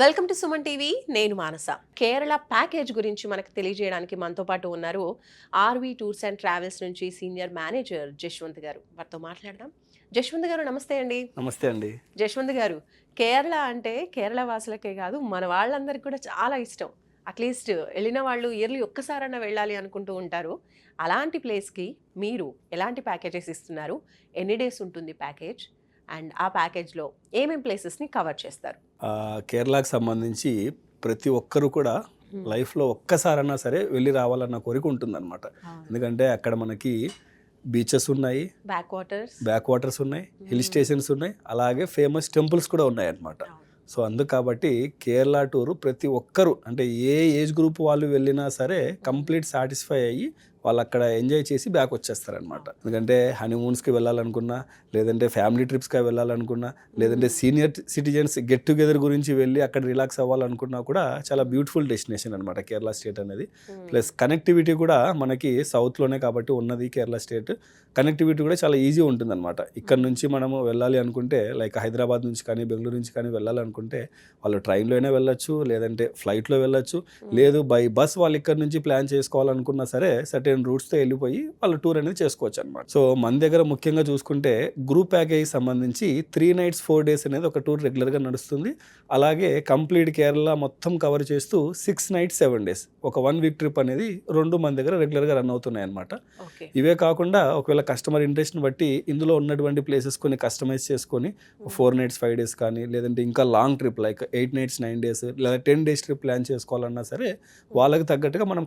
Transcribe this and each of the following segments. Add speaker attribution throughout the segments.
Speaker 1: Welcome to Suman TV. నేను మానస. Kerala package గురించి మనకు తెలియజేయడానికి మనతో పాటు ఉన్నారు ఆర్వి టూర్స్ అండ్ ట్రావెల్స్ నుంచి సీనియర్ మేనేజర్ జశ్వంత్ గారు. వారితో మాట్లాడదాం. జశ్వంత్ గారు నమస్తే అండి.
Speaker 2: నమస్తే అండి.
Speaker 1: జశ్వంత్ గారు, కేరళ అంటే కేరళ వాసులకే కాదు మన వాళ్ళందరికీ కూడా చాలా ఇష్టం. అట్లీస్ట్ వెళ్ళిన వాళ్ళు ఇయర్లీ ఒక్కసారైనా వెళ్ళాలి అనుకుంటూ ఉంటారు. అలాంటి ప్లేస్కి మీరు ఎలాంటి ప్యాకేజెస్ ఇస్తున్నారు, ఎన్ని డేస్ ఉంటుంది ప్యాకేజ్, అండ్ ఆ ప్యాకేజ్లో ఏమేం ప్లేసెస్ని కవర్ చేస్తారు?
Speaker 2: కేరళకు సంబంధించి ప్రతి ఒక్కరు కూడా లైఫ్లో ఒక్కసారన్నా సరే వెళ్ళి రావాలన్న కోరిక ఉంటుందన్నమాట. ఎందుకంటే అక్కడ మనకి బీచెస్ ఉన్నాయి, బ్యాక్ వాటర్స్ ఉన్నాయి, హిల్ స్టేషన్స్ ఉన్నాయి, అలాగే ఫేమస్ టెంపుల్స్ కూడా ఉన్నాయి అన్నమాట. సో అందుకు కాబట్టి కేరళ టూరు ప్రతి ఒక్కరు అంటే ఏ ఏజ్ గ్రూప్ వాళ్ళు వెళ్ళినా సరే కంప్లీట్ సాటిస్ఫై అయ్యి వాళ్ళు అక్కడ ఎంజాయ్ చేసి బ్యాక్ వచ్చేస్తారనమాట. ఎందుకంటే హనీమూన్స్కి వెళ్ళాలనుకున్నా, లేదంటే ఫ్యామిలీ ట్రిప్స్కి వెళ్ళాలనుకున్నా, లేదంటే సీనియర్ సిటిజన్స్ గెట్ టుగెదర్ గురించి వెళ్ళి అక్కడ రిలాక్స్ అవ్వాలనుకున్నా కూడా చాలా బ్యూటిఫుల్ డెస్టినేషన్ అనమాట కేరళ స్టేట్ అనేది. ప్లస్ కనెక్టివిటీ కూడా మనకి సౌత్లోనే కాబట్టి ఉన్నది కేరళ స్టేట్. కనెక్టివిటీ కూడా చాలా ఈజీ ఉంటుందన్నమాట. ఇక్కడ నుంచి మనము వెళ్ళాలి అనుకుంటే లైక్ హైదరాబాద్ నుంచి కానీ బెంగళూరు నుంచి కానీ వెళ్ళాలనుకుంటే వాళ్ళు ట్రైన్లోనే వెళ్ళొచ్చు, లేదంటే ఫ్లైట్లో వెళ్ళొచ్చు, లేదు బై బస్ వాళ్ళు ఇక్కడ నుంచి ప్లాన్ చేసుకోవాలనుకున్నా సరే సర్టెన్ రూట్స్తో వెళ్ళిపోయి వాళ్ళు టూర్ అనేది చేసుకోవచ్చు అనమాట. సో మన దగ్గర ముఖ్యంగా చూసుకుంటే గ్రూప్ ప్యాకేజ్ సంబంధించి 3 nights 4 days అనేది ఒక టూర్ రెగ్యులర్గా నడుస్తుంది. అలాగే కంప్లీట్ కేరళ మొత్తం కవర్ చేస్తూ 6 nights 7 days ఒక 1 week ట్రిప్ అనేది 2 మన దగ్గర రెగ్యులర్గా రన్ అవుతున్నాయి అనమాట. ఇవే కాకుండా ఒకవేళ కస్టమర్ ఇంట్రెస్ట్ని బట్టి ఇందులో ఉన్నటువంటి ప్లేసెస్ కొన్ని కస్టమైజ్ చేసుకొని 4 nights 5 days కానీ, లేదంటే ఇంకా long trip like 8 nights 9 days లేదా 10 days ట్రిప్ ప్లాన్ చేసుకోవాలన్నా సరే వాళ్ళకి తగ్గట్టుగా మనం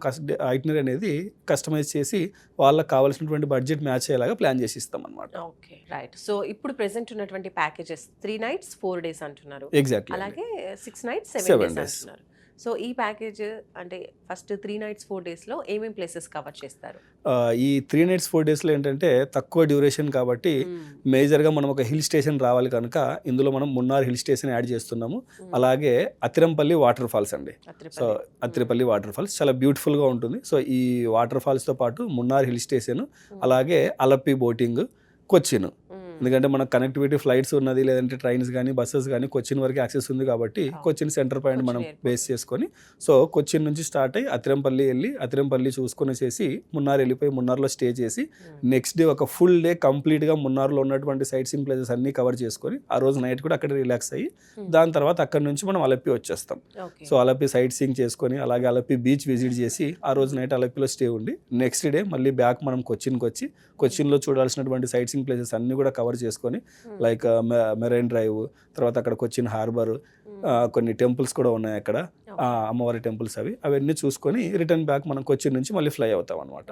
Speaker 2: ఐటినరీ అనేది కస్టమైజ్ చేసి వాళ్ళకి కావాల్సినటువంటి బడ్జెట్ మ్యాచ్ అయ్యేలాగా ప్లాన్ చేసి ఇస్తాం అనమాట.
Speaker 1: Okay, right. సో ఇప్పుడు ప్రెసెంట్ ఉన్నటువంటి ప్యాకేజెస్ 3 nights 4 days అంటున్నారు.
Speaker 2: ఎగ్జాక్ట్లీ.
Speaker 1: అలాగే 6 nights 7 days అంటున్నారు. సో ఈ ప్యాకేజ్ అంటే ఫస్ట్ 3 nights 4 daysలో ఏమేమి ప్లేసెస్ కవర్ చేస్తారు?
Speaker 2: ఈ 3 nights 4 daysలో ఏంటంటే తక్కువ డ్యూరేషన్ కాబట్టి మేజర్గా మనం ఒక హిల్ స్టేషన్ రావాలి కనుక ఇందులో మనం మున్నార్ హిల్ స్టేషన్ యాడ్ చేస్తున్నాము. అలాగే అతిరంపల్లి వాటర్ ఫాల్స్ అండి. సో అతిరపల్లి వాటర్ ఫాల్స్ చాలా బ్యూటిఫుల్గా ఉంటుంది. సో ఈ వాటర్ ఫాల్స్తో పాటు మున్నార్ హిల్ స్టేషన్, అలాగే అలప్పి బోటింగ్, కొచ్చిన్. ఎందుకంటే మనకు కనెక్టివిటీ ఫ్లైట్స్ ఉన్నది, లేదంటే ట్రైన్స్ కానీ బస్సెస్ కానీ కొచ్చిన్ వరకు యాక్సెస్ ఉంది కాబట్టి కొచ్చిన్ సెంటర్ పాయింట్ మనం బేస్ చేసుకొని సో కొచ్చిన్ నుంచి స్టార్ట్ అయ్యి అతిరంపల్లి వెళ్ళి అతిరంపల్లి చూసుకొని చేసి మున్నార్ వెళ్ళిపోయి మున్నార్లో స్టే చేసి నెక్స్ట్ డే ఒక ఫుల్ డే కంప్లీట్గా మున్నార్లో ఉన్నటువంటి సైట్ సీయింగ్ ప్లేసెస్ అన్నీ కవర్ చేసుకొని ఆ రోజు నైట్ కూడా అక్కడ రిలాక్స్ అయ్యి దాని తర్వాత అక్కడ నుంచి మనం అలప్పి వచ్చేస్తాం. సో అలప్పి సైట్ సీయింగ్ చేసుకొని అలాగే అలప్పి బీచ్ విజిట్ చేసి ఆ రోజు నైట్ అలప్పిలో స్టే ఉండి నెక్స్ట్ డే మళ్ళీ బ్యాక్ మనం కొచ్చిన్కి వచ్చి కొచ్చిన్లో చూడాల్సినటువంటి సైట్ సీయింగ్ ప్లేసెస్ అన్నీ కూడా కవర్ చేసుకొని లైక్ మెరైన్ డ్రైవ్, తర్వాత అక్కడ కొచ్చిన్ హార్బర్, కొన్ని టెంపుల్స్ కూడా ఉన్నాయి అక్కడ అమ్మవారి టెంపుల్స్, అవన్నీ చూసుకొని రిటర్న్ బ్యాక్ మనం కొచ్చిన్ నుంచి మళ్ళీ ఫ్లై అవుతాం అనమాట.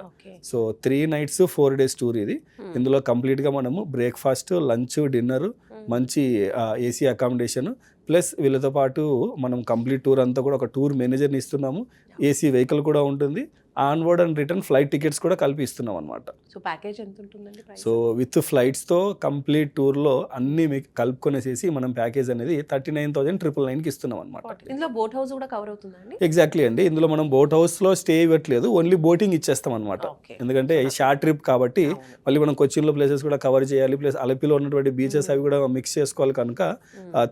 Speaker 2: సో 3 nights 4 days టూర్ ఇది. ఇందులో కంప్లీట్గా మనము బ్రేక్ఫాస్ట్, లంచ్, డిన్నర్, మంచి ఏసీ అకామిడేషన్ ప్లస్ వీళ్ళతో పాటు మనం కంప్లీట్ టూర్ అంతా కూడా ఒక టూర్ మేనేజర్ని ఇస్తున్నాము. ఏసీ వెహికల్ కూడా ఉంటుంది. Onward and return flight tickets కూడా కలిపి ఇస్తున్నాం అనమాట.
Speaker 1: సో ప్యాకేజ్ ఎంత ఉంటుందండి?
Speaker 2: సో విత్ ఫ్లైట్స్తో కంప్లీట్ టూర్లో అన్నీ మీకు కలుపుకొనేసేసి మనం ప్యాకేజ్ అనేది 39,999కి ఇస్తున్నాం అనమాట.
Speaker 1: ఇందులో బోట్ హౌస్ కూడా కవర్ అవుతుందండి?
Speaker 2: ఎగ్జాక్ట్లీ అండి. ఇందులో మనం బోట్ హౌస్లో స్టే ఇవ్వట్లేదు, ఓన్లీ బోటింగ్ ఇచ్చేస్తాం అనమాట. ఎందుకంటే షార్ట్ ట్రిప్ కాబట్టి మళ్ళీ మనం కొచ్చిన్లో ప్లేసెస్ కూడా కవర్ చేయాలి, ప్లస్ అలపిలో ఉన్నటువంటి బీచెస్ అవి కూడా మిక్స్ చేసుకోవాలి కనుక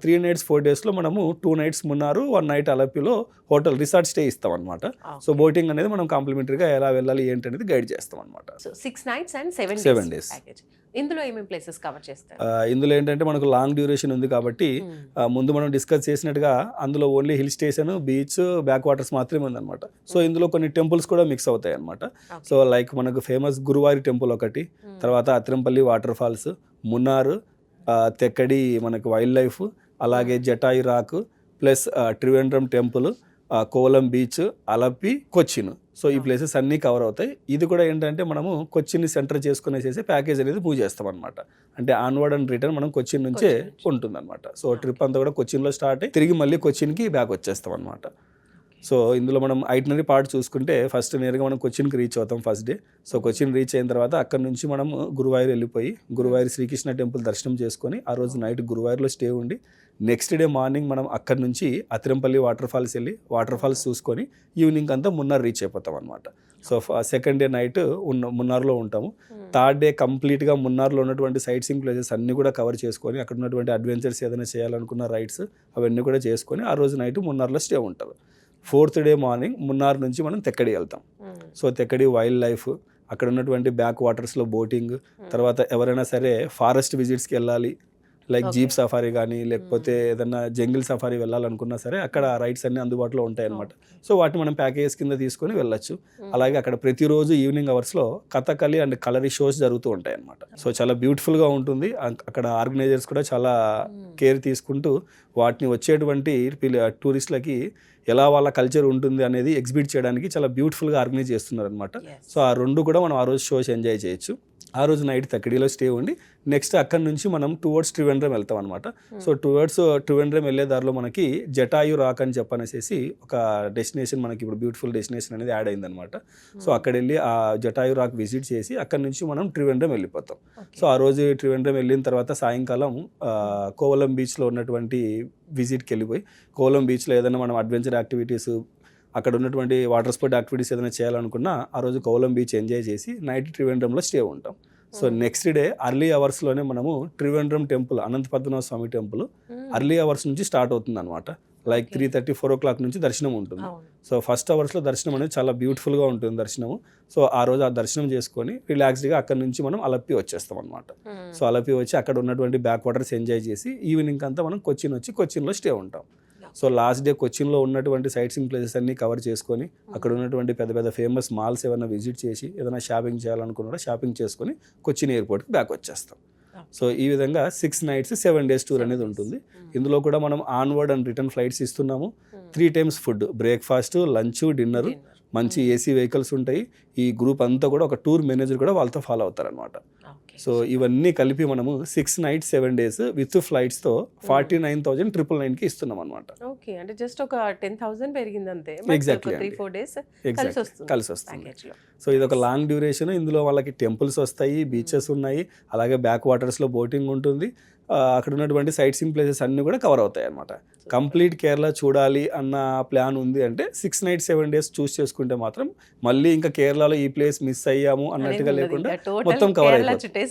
Speaker 2: 3 nights 4 daysలో మనము 2 nights మున్నారు, 1 night అలపిలో హోటల్ రిసార్ట్ స్టే ఇస్తాం అనమాట. సో బోటింగ్ అనేది మనం కాంప్లిమెంటరీగా ఎలా వెళ్ళాలి ఏంటి అనేది గైడ్ చేస్తాం అనమాట.
Speaker 1: 6 nights and 7 days ప్యాకేజ్. ఇందులో ఏమేమి ప్లేసెస్ కవర్ చేస్తారు?
Speaker 2: ఇందులో ఏంటంటే మనకు లాంగ్ డ్యూరేషన్ ఉంది కాబట్టి ముందు మనం డిస్కస్ చేసినట్టుగా అందులో only hill station, beach, back waters మాత్రమే ఉందన్నమాట. సో ఇందులో కొన్ని టెంపుల్స్ కూడా మిక్స్ అవుతాయి అనమాట. సో లైక్ మనకు ఫేమస్ గురువారి టెంపుల్ ఒకటి, తర్వాత అతిరంపల్లి వాటర్ ఫాల్స్, మున్నార్, తెక్కడి మనకు వైల్డ్ లైఫ్, అలాగే Jatayu rock, plus Trivandrum temple, Kollam beach, Alleppey, Cochin. So ఈ ప్లేసెస్ అన్నీ కవర్ అవుతాయి. ఇది కూడా ఏంటంటే మనము కొచ్చిన్ని సెంటర్ చేసుకునేసేసి ప్యాకేజ్ అనేది మూవ్ చేస్తాం అనమాట. అంటే ఆన్వర్డ్ అండ్ రిటర్న్ మనం కొచ్చిన్ నుంచే ఉంటుందన్నమాట. సో ట్రిప్ అంతా కూడా కొచ్చిన్లో స్టార్ట్ అయ్యి తిరిగి మళ్ళీ కొచ్చిన్కి బ్యాక్ వచ్చేస్తాం అనమాట. సో ఇందులో మనం ఐటినరీ పార్ట్ చూసుకుంటే ఫస్ట్ నేరుగా మనం కొచ్చిన్కి రీచ్ అవుతాం first day. So Cochin reach అయిన తర్వాత అక్కడ నుంచి మనం గురువాయూర్ వెళ్ళిపోయి గురువాయూర్ శ్రీకృష్ణ టెంపుల్ దర్శనం చేసుకొని ఆ రోజు నైట్ గురువాయూర్లో స్టే ఉండి నెక్స్ట్ డే మార్నింగ్ మనం అక్కడ నుంచి అతిరంపల్లి వాటర్ ఫాల్స్ వెళ్ళి వాటర్ ఫాల్స్ చూసుకొని ఈవినింగ్ అంతా మున్నార్ రీచ్ అయిపోతాం అనమాట. సో సెకండ్ డే నైట్ మున్నార్లో ఉంటాము. థర్డ్ డే కంప్లీట్గా మున్నార్లో ఉన్నటువంటి సైట్ సీయింగ్ ప్లేసెస్ అన్నీ కూడా కవర్ చేసుకొని అక్కడ ఉన్నటువంటి అడ్వెంచర్స్ ఏదైనా చేయాలనుకున్న రైడ్స్ అవన్నీ కూడా చేసుకొని ఆ రోజు నైట్ మున్నార్లో స్టే ఉంటారు. ఫోర్త్ డే మార్నింగ్ మున్నార్ నుంచి మనం తెక్కడి వెళ్తాం. సో తెక్కడి వైల్డ్ లైఫ్, అక్కడ ఉన్నటువంటి బ్యాక్ వాటర్స్లో బోటింగ్, తర్వాత ఎవరైనా సరే ఫారెస్ట్ విజిట్స్కి వెళ్ళాలి, లైక్ జీప్ సఫారీ కానీ లేకపోతే ఏదైనా జంగిల్ సఫారీ వెళ్ళాలనుకున్నా సరే అక్కడ రైడ్స్ అన్నీ అందుబాటులో ఉంటాయి అన్నమాట. సో వాటిని మనం ప్యాకేజెస్ కింద తీసుకొని వెళ్ళొచ్చు. అలాగే అక్కడ ప్రతిరోజు ఈవినింగ్ అవర్స్లో కథకళి అండ్ కలరీ షోస్ జరుగుతూ ఉంటాయి అన్నమాట. సో చాలా బ్యూటిఫుల్గా ఉంటుంది. అక్కడ ఆర్గనైజర్స్ కూడా చాలా కేర్ తీసుకుంటూ వాటిని వచ్చేటువంటి టూరిస్టులకి ఎలా వాళ్ళ కల్చర్ ఉంటుంది అనేది ఎగ్జిబిట్ చేయడానికి చాలా బ్యూటిఫుల్గా ఆర్గనైజ్ చేస్తున్నారు అనమాట. సో ఆ రెండు కూడా మనం ఆ రోజు షోస్ ఎంజాయ్ చేయొచ్చు. ఆ రోజు నైట్ తక్కిడిలో స్టే ఉండి నెక్స్ట్ అక్కడ నుంచి మనం టువర్డ్స్ త్రివేంద్రం వెళ్తాం అనమాట. సో టువర్డ్స్ త్రివేంద్రం వెళ్ళే దారిలో మనకి జటాయు రాక్ అని చెప్పనేసి ఒక డెస్టినేషన్ మనకి ఇప్పుడు బ్యూటిఫుల్ డెస్టినేషన్ అనేది యాడ్ అయిందనమాట. సో అక్కడ వెళ్ళి ఆ జటాయు రాక్ విజిట్ చేసి అక్కడ నుంచి మనం త్రివేంద్రం వెళ్ళిపోతాం. సో ఆ రోజు త్రివేంద్రం వెళ్ళిన తర్వాత సాయంకాలం కోవలం బీచ్లో ఉన్నటువంటి విజిట్కి వెళ్ళిపోయి కోవలం బీచ్లో ఏదైనా మనం అడ్వెంచర్ యాక్టివిటీస్ అక్కడ ఉన్నటువంటి వాటర్ స్పోర్ట్ యాక్టివిటీస్ ఏదైనా చేయాలనుకున్నా ఆ రోజు కోవలం బీచ్ ఎంజాయ్ చేసి నైట్ త్రివేంద్రంలో స్టే ఉంటాం. సో నెక్స్ట్ డే అర్లీ అవర్స్లోనే మనము త్రివేంద్రం టెంపుల్, అనంత పద్మనాభ స్వామి టెంపుల్ అర్లీ అవర్స్ నుంచి స్టార్ట్ అవుతుంది అనమాట. లైక్ 3:30, 4 o'clock నుంచి దర్శనం ఉంటుంది. సో ఫస్ట్ అవర్స్లో దర్శనం అనేది చాలా బ్యూటిఫుల్గా ఉంటుంది దర్శనము. సో ఆ రోజు ఆ దర్శనం చేసుకొని రిలాక్స్డ్గా అక్కడ నుంచి మనం అలప్పి వచ్చేస్తాం అనమాట. సో అలప్పి వచ్చి అక్కడ ఉన్నటువంటి బ్యాక్ వాటర్స్ ఎంజాయ్ చేసి ఈవినింగ్ అంతా మనం కొచ్చిన్ వచ్చి కొచ్చిన్లో స్టే ఉంటాం. సో లాస్ట్ డే కొచ్చిన్లో ఉన్నటువంటి సైట్ సీయింగ్ ప్లేసెస్ అన్నీ కవర్ చేసుకొని అక్కడ ఉన్నటువంటి పెద్ద పెద్ద ఫేమస్ మాల్స్ ఏమైనా విజిట్ చేసి ఏదైనా షాపింగ్ చేయాలనుకున్నారో షాపింగ్ చేసుకొని కొచ్చిన్ ఎయిర్పోర్ట్కి బ్యాక్ వచ్చేస్తాం. సో ఈ విధంగా 6 nights 7 days టూర్ అనేది ఉంటుంది. ఇందులో కూడా మనం ఆన్వర్డ్ అండ్ రిటర్న్ ఫ్లైట్స్ ఇస్తున్నాము. 3 times food, breakfast, lunch, dinner, మంచి ఏసీ వెహికల్స్ ఉంటాయి. ఈ గ్రూప్ అంతా కూడా ఒక టూర్ మేనేజర్ కూడా వాళ్ళతో ఫాలో అవుతారనమాట. సో ఇవన్నీ కలిపి మనము 6 nights 7 days విత్ ఫ్లైట్స్తో 49,999కి ఇస్తున్నాం అనమాట.
Speaker 1: ఓకే, అంటే జస్ట్ ఒక 10,000 పెరిగింది అంతే.
Speaker 2: ఎగ్జాక్ట్లీ
Speaker 1: 3-4 days
Speaker 2: కలిసి వస్తుంది. సో ఇది ఒక లాంగ్ డ్యూరేషన్. ఇందులో వాళ్ళకి టెంపుల్స్ వస్తాయి, బీచెస్ ఉన్నాయి, అలాగే బ్యాక్ వాటర్స్లో బోటింగ్ ఉంటుంది. అక్కడ ఉన్నటువంటి సైట్ సీయింగ్ ప్లేసెస్ అన్నీ కూడా కవర్ అవుతాయి అనమాట. కంప్లీట్ కేరళ చూడాలి అన్న ప్లాన్ ఉంది అంటే 6 nights 7 days చూస్ చేసుకుంటే మాత్రం మళ్ళీ ఇంకా కేరళలో ఈ ప్లేస్ మిస్ అయ్యాము అన్నట్టుగా లేకుండా మొత్తం కవర్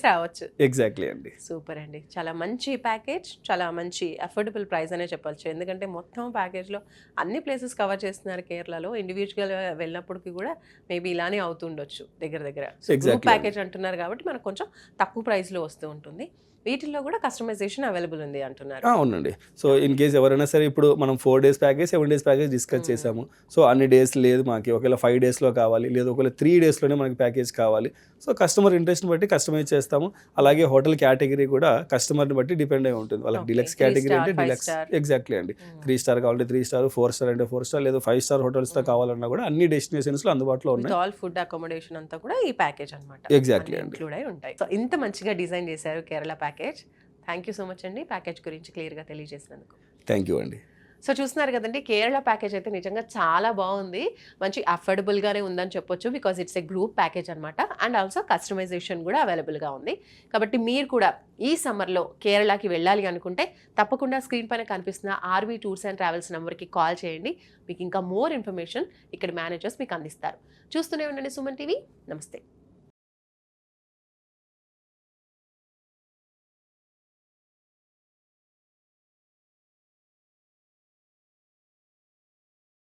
Speaker 1: రావచ్చు.
Speaker 2: ఎగ్జాక్ట్లీ అండి.
Speaker 1: సూపర్ అండి, చాలా మంచి ప్యాకేజ్, చాలా మంచి అఫోర్డబుల్ ప్రైస్ అనే చెప్పొచ్చు. ఎందుకంటే మొత్తం ప్యాకేజ్లో అన్ని ప్లేసెస్ కవర్ చేస్తున్నారు కేరళలో. ఇండివిజువల్గా వెళ్ళినప్పటికీ కూడా మేబీ ఇలానే అవుతుండొచ్చు దగ్గర. ప్యాకేజ్ అంటున్నారు కాబట్టి మనకు కొంచెం తక్కువ ప్రైస్లో వస్తూ ఉంటుంది. వీటిల్లో కూడా కస్టమైజేషన్ అవైలబుల్ ఉంది అంటున్నారు.
Speaker 2: అవునండి. సో ఇన్ కేస్ ఎవరైనా సరే ఇప్పుడు మనం 4 days package 7 days package discuss చేసాము. సో అన్ని డేస్ లేదు మాకు, ఒకవేళ 5 daysలో కావాలి, లేదా ఒకవేళ 3 daysలోనే మనకి ప్యాకేజ్ కావాలి. సో కస్టమర్ ఇంట్రెస్ట్ని బట్టి కస్టమైజ్ చేస్తాము. అలాగే హోటల్ కేటగిరీ కూడా కస్టమర్ని బట్టి డిపెండ్ అయి ఉంటుంది. వాళ్ళకి డిలక్స్ కేటగిరీ అంటే డిలక్స్, ఎగ్జాక్ట్లీ అండి. 3 star కావాలంటే 3 star, 4 star అంటే 4 star, లేదా 5 star హోటల్స్తో కావాలన్నా కూడా అన్ని డెస్టినేషన్స్లో అందుబాటులో ఉన్నాయి.
Speaker 1: ఆల్ ఫుడ్ అకామిడేషన్ అంతా కూడా ఈ ప్యాకేజ్ అనమాట.
Speaker 2: ఎగ్జాక్ట్లీ అండి,
Speaker 1: ఇంక్లూడ్ అయి ఉంటాయి. సో ఇంత మంచిగా డిజైన్ చేశారు Kerala package. Thank you so much అండి ప్యాకేజ్ గురించి క్లియర్గా తెలియజేసినందుకు.
Speaker 2: థ్యాంక్ యూ అండి.
Speaker 1: సో చూస్తున్నారు కదండి, కేరళ ప్యాకేజ్ అయితే నిజంగా చాలా బాగుంది, మంచి అఫోర్డబుల్గానే ఉందని చెప్పొచ్చు. Because it's a group package అనమాట. అండ్ ఆల్సో కస్టమైజేషన్ కూడా అవైలబుల్గా ఉంది. కాబట్టి మీరు కూడా ఈ సమ్మర్లో కేరళకి వెళ్ళాలి అనుకుంటే తప్పకుండా స్క్రీన్ పైన కనిపిస్తున్న ఆర్వీ టూర్స్ అండ్ ట్రావెల్స్ నెంబర్కి కాల్ చేయండి. మీకు ఇంకా మోర్ ఇన్ఫర్మేషన్ ఇక్కడ మేనేజర్స్ మీకు అందిస్తారు. చూస్తూనే ఉండండి సుమన్ టీవీ. నమస్తే.